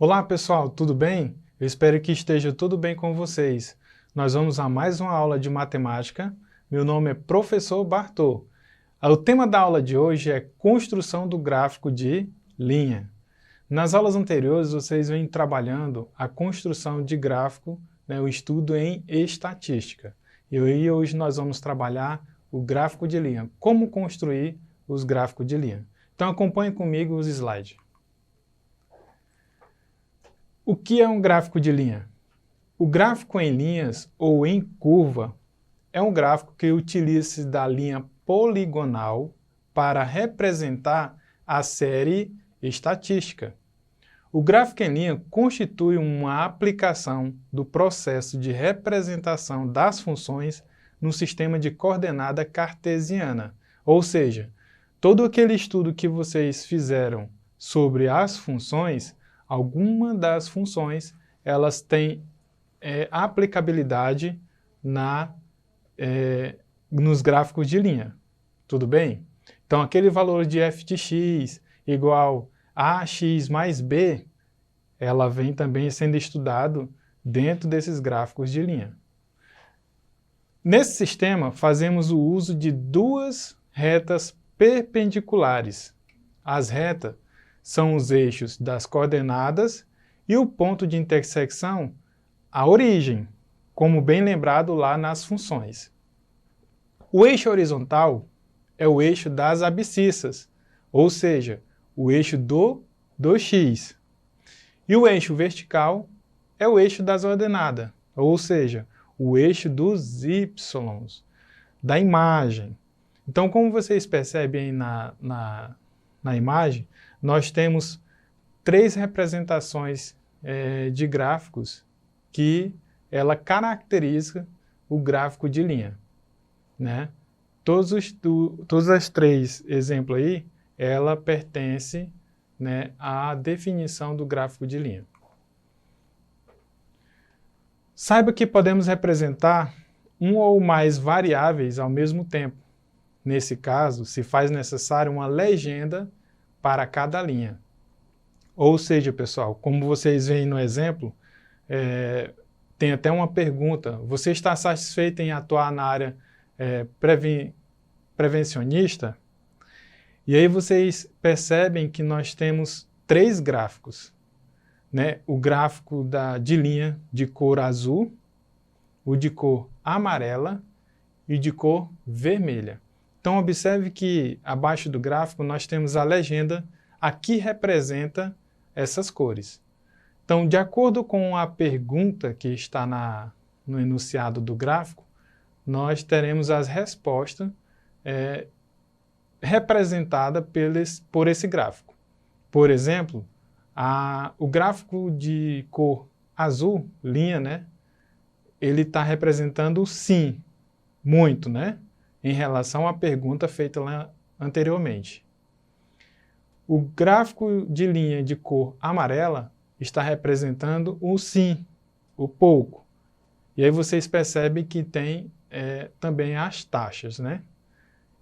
Olá pessoal, tudo bem? Eu espero que esteja tudo bem com vocês. Nós vamos a mais uma aula de matemática. Meu nome é Professor Bartô. O tema da aula de hoje é construção do gráfico de linha. Nas aulas anteriores vocês vêm trabalhando a construção de gráfico, o estudo em estatística. E hoje nós vamos trabalhar o gráfico de linha, como construir os gráficos de linha. Então acompanhe comigo os slides. O que é um gráfico de linha? O gráfico em linhas ou em curva é um gráfico que utiliza-se da linha poligonal para representar a série estatística. O gráfico em linha constitui uma aplicação do processo de representação das funções no sistema de coordenada cartesiana, ou seja, todo aquele estudo que vocês fizeram sobre as funções, alguma das funções, elas têm aplicabilidade nos gráficos de linha. Tudo bem? Então, aquele valor de f de x igual a ax mais b, ela vem também sendo estudado dentro desses gráficos de linha. Nesse sistema, fazemos o uso de duas retas perpendiculares. As retas são os eixos das coordenadas e o ponto de intersecção, a origem, como bem lembrado lá nas funções. O eixo horizontal é o eixo das abscissas, ou seja, o eixo do x. E o eixo vertical é o eixo das ordenadas, ou seja, o eixo dos y, da imagem. Então, como vocês percebem aí na imagem, nós temos três representações de gráficos que ela caracteriza o gráfico de linha, né? Todos os três exemplos aí, ela pertence, né, à definição do gráfico de linha. Saiba que podemos representar um ou mais variáveis ao mesmo tempo. Nesse caso, se faz necessário uma legenda para cada linha. Ou seja, pessoal, como vocês veem no exemplo, tem até uma pergunta: você está satisfeito em atuar na área prevencionista? E aí vocês percebem que nós temos três gráficos, né? O gráfico de linha de cor azul, o de cor amarela e o de cor vermelha. Então observe que abaixo do gráfico nós temos a legenda, aqui representa essas cores. Então, de acordo com a pergunta que está no enunciado do gráfico, nós teremos as respostas representadas por esse gráfico. Por exemplo, o gráfico de cor azul, linha, né? Ele está representando sim, muito, né? Em relação à pergunta feita lá anteriormente. O gráfico de linha de cor amarela está representando o sim, o pouco. E aí vocês percebem que tem também as taxas, né?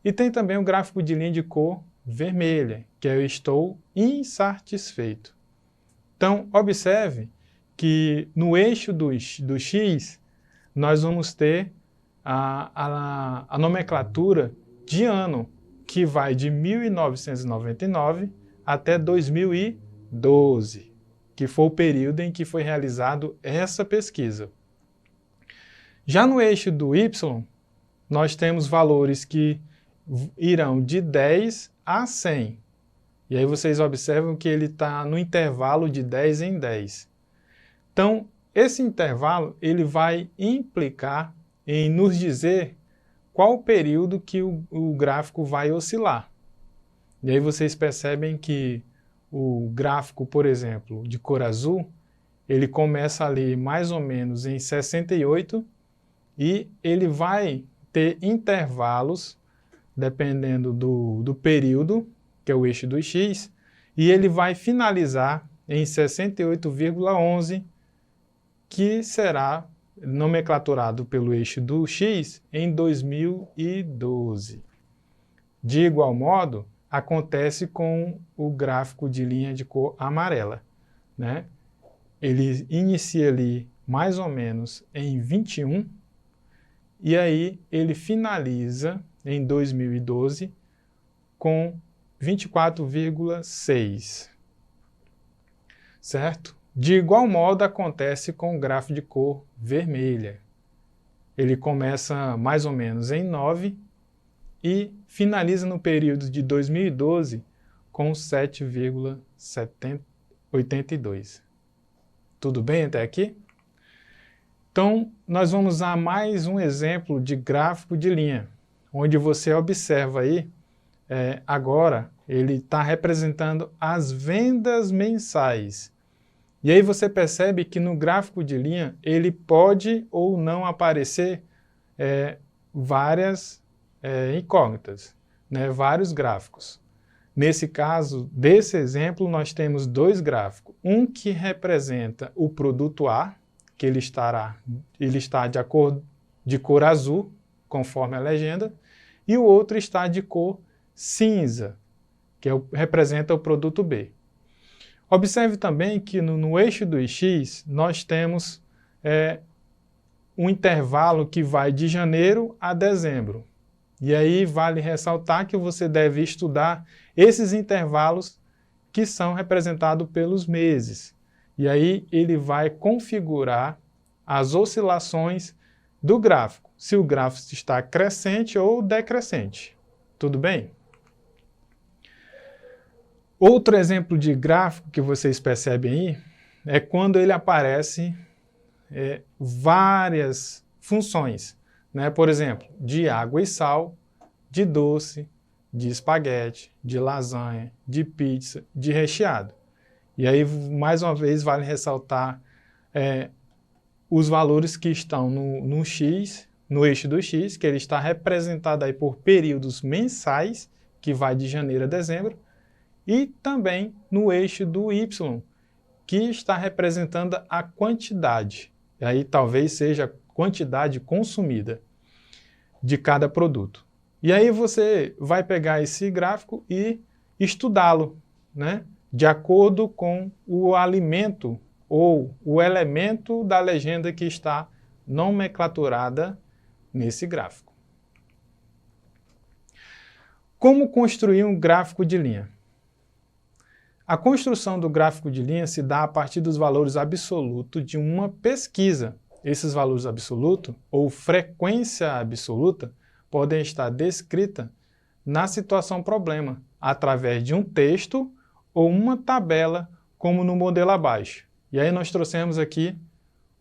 E tem também o gráfico de linha de cor vermelha, que é eu estou insatisfeito. Então, observe que no eixo do x, nós vamos ter a nomenclatura de ano, que vai de 1999 até 2012, que foi o período em que foi realizado essa pesquisa. Já no eixo do y, nós temos valores que irão de 10 a 100. E aí vocês observam que ele está no intervalo de 10 em 10. Então, esse intervalo ele vai implicar em nos dizer qual o período que o gráfico vai oscilar. E aí vocês percebem que o gráfico, por exemplo, de cor azul, ele começa ali mais ou menos em 68 e ele vai ter intervalos, dependendo do período, que é o eixo do x, e ele vai finalizar em 68,11, que será nomenclaturado pelo eixo do x em 2012. De igual modo, acontece com o gráfico de linha de cor amarela, né? ele inicia ali mais ou menos em 21, e aí ele finaliza em 2012 com 24,6, certo? De igual modo acontece com o gráfico de cor vermelha. Ele começa mais ou menos em 9 e finaliza no período de 2012 com 7,82. Tudo bem até aqui? Então, nós vamos usar mais um exemplo de gráfico de linha, onde você observa aí, agora, ele está representando as vendas mensais. E aí você percebe que no gráfico de linha, ele pode ou não aparecer várias incógnitas, né? Vários gráficos. Nesse caso, desse exemplo, nós temos dois gráficos. Um que representa o produto A, que ele está de cor azul, conforme a legenda, e o outro está de cor cinza, que representa o produto B. Observe também que no eixo do X nós temos um intervalo que vai de janeiro a dezembro. E aí vale ressaltar que você deve estudar esses intervalos que são representados pelos meses. E aí ele vai configurar as oscilações do gráfico, se o gráfico está crescente ou decrescente. Tudo bem? Outro exemplo de gráfico que vocês percebem aí é quando ele aparece várias funções, né? Por exemplo, de água e sal, de doce, de espaguete, de lasanha, de pizza, de recheado. E aí, mais uma vez, vale ressaltar os valores que estão no X, no eixo do X, que ele está representado aí por períodos mensais, que vai de janeiro a dezembro, e também no eixo do Y, que está representando a quantidade. E aí talvez seja a quantidade consumida de cada produto. E aí você vai pegar esse gráfico e estudá-lo, né? De acordo com o alimento ou o elemento da legenda que está nomenclaturada nesse gráfico. Como construir um gráfico de linha? A construção do gráfico de linha se dá a partir dos valores absolutos de uma pesquisa. Esses valores absolutos, ou frequência absoluta, podem estar descritas na situação problema, através de um texto ou uma tabela, como no modelo abaixo. E aí nós trouxemos aqui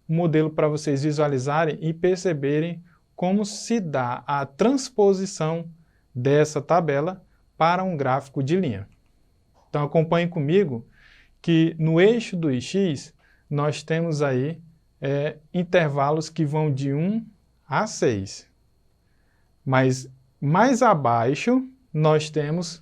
um modelo para vocês visualizarem e perceberem como se dá a transposição dessa tabela para um gráfico de linha. Então acompanhe comigo que no eixo do X nós temos aí intervalos que vão de 1 a 6. Mas mais abaixo nós temos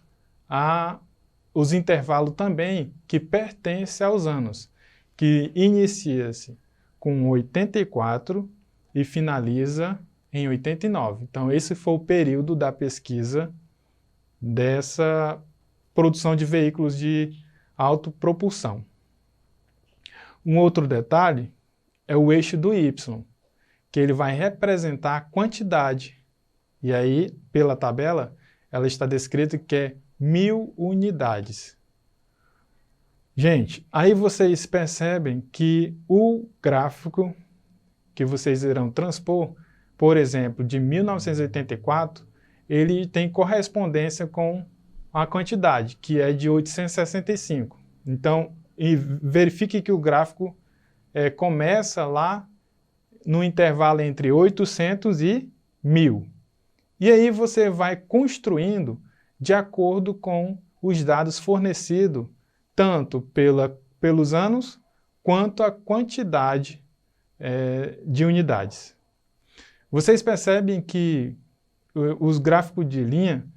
os intervalos também que pertencem aos anos, que inicia-se com 84 e finaliza em 89. Então esse foi o período da pesquisa dessa produção de veículos de autopropulsão. Um outro detalhe é o eixo do Y, que ele vai representar a quantidade. E aí, pela tabela, ela está descrita que é 1000 unidades. Gente, aí vocês percebem que o gráfico que vocês irão transpor, por exemplo, de 1984, ele tem correspondência com a quantidade, que é de 865. Então, verifique que o gráfico começa lá no intervalo entre 800 e 1000. E aí você vai construindo de acordo com os dados fornecidos, tanto pelos anos, quanto a quantidade de unidades. Vocês percebem que os gráficos de linha,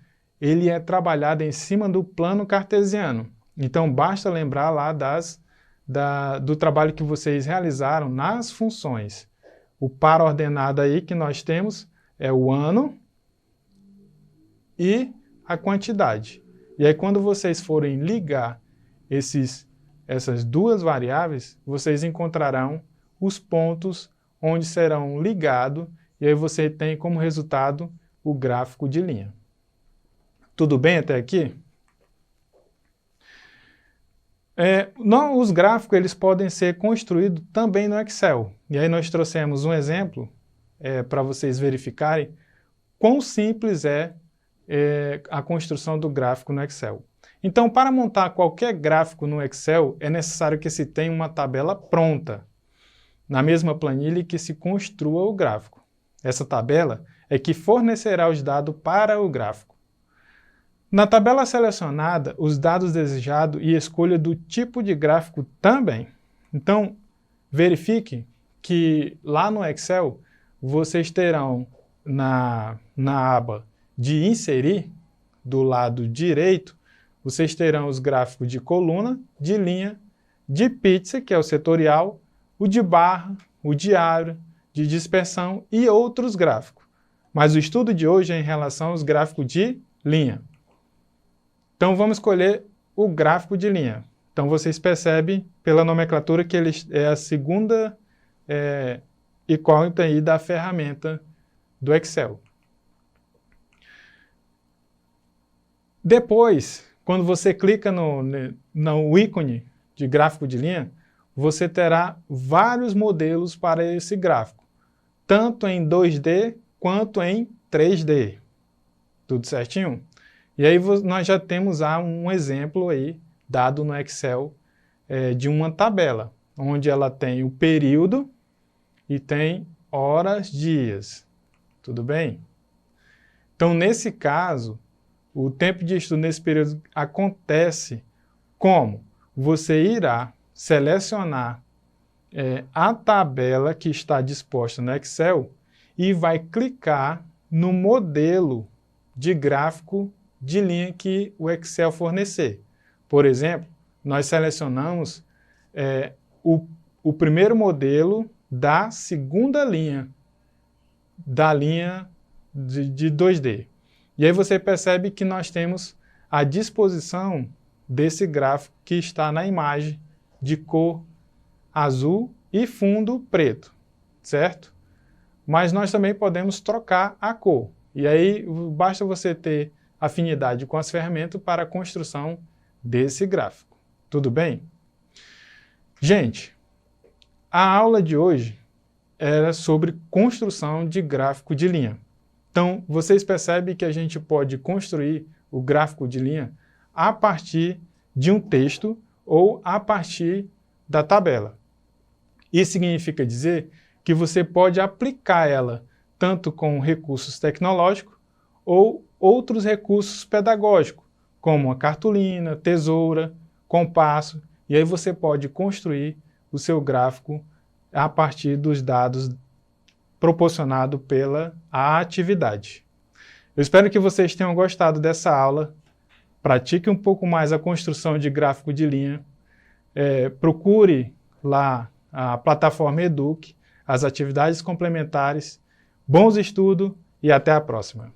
ele é trabalhado em cima do plano cartesiano. Então, basta lembrar lá do trabalho que vocês realizaram nas funções. O par ordenado aí que nós temos é o ano e a quantidade. E aí, quando vocês forem ligar esses essas duas variáveis, vocês encontrarão os pontos onde serão ligados, e aí você tem como resultado o gráfico de linha. Tudo bem até aqui? Os gráficos eles podem ser construídos também no Excel. E aí nós trouxemos um exemplo para vocês verificarem quão simples é a construção do gráfico no Excel. Então, para montar qualquer gráfico no Excel, é necessário que se tenha uma tabela pronta, na mesma planilha que se construa o gráfico. Essa tabela é que fornecerá os dados para o gráfico. Na tabela selecionada, os dados desejados e escolha do tipo de gráfico também. Então, verifique que lá no Excel, vocês terão na aba de inserir, do lado direito, vocês terão os gráficos de coluna, de linha, de pizza, que é o setorial, o de barra, o diário, de dispersão e outros gráficos. Mas o estudo de hoje é em relação aos gráficos de linha. Então, vamos escolher o gráfico de linha. Então, vocês percebem pela nomenclatura que ele é a segunda incógnita aí da ferramenta do Excel. Depois, quando você clica no ícone de gráfico de linha, você terá vários modelos para esse gráfico, tanto em 2D quanto em 3D. Tudo certinho? E aí nós já temos um exemplo aí, dado no Excel, de uma tabela, onde ela tem o período e tem horas, dias. Tudo bem? Então, nesse caso, o tempo de estudo nesse período acontece como? Você irá selecionar a tabela que está disposta no Excel e vai clicar no modelo de gráfico de linha que o Excel fornecer. Por exemplo, nós selecionamos o primeiro modelo da segunda linha, da linha de 2D. E aí você percebe que nós temos a disposição desse gráfico que está na imagem de cor azul e fundo preto, certo? Mas nós também podemos trocar a cor. E aí basta você ter afinidade com as ferramentas para a construção desse gráfico. Tudo bem? Gente, a aula de hoje era sobre construção de gráfico de linha. Então, vocês percebem que a gente pode construir o gráfico de linha a partir de um texto ou a partir da tabela. Isso significa dizer que você pode aplicar ela tanto com recursos tecnológicos ou outros recursos pedagógicos, como a cartolina, tesoura, compasso, e aí você pode construir o seu gráfico a partir dos dados proporcionados pela atividade. Eu espero que vocês tenham gostado dessa aula. Pratique um pouco mais a construção de gráfico de linha. Procure lá a plataforma Eduque, as atividades complementares. Bons estudos e até a próxima.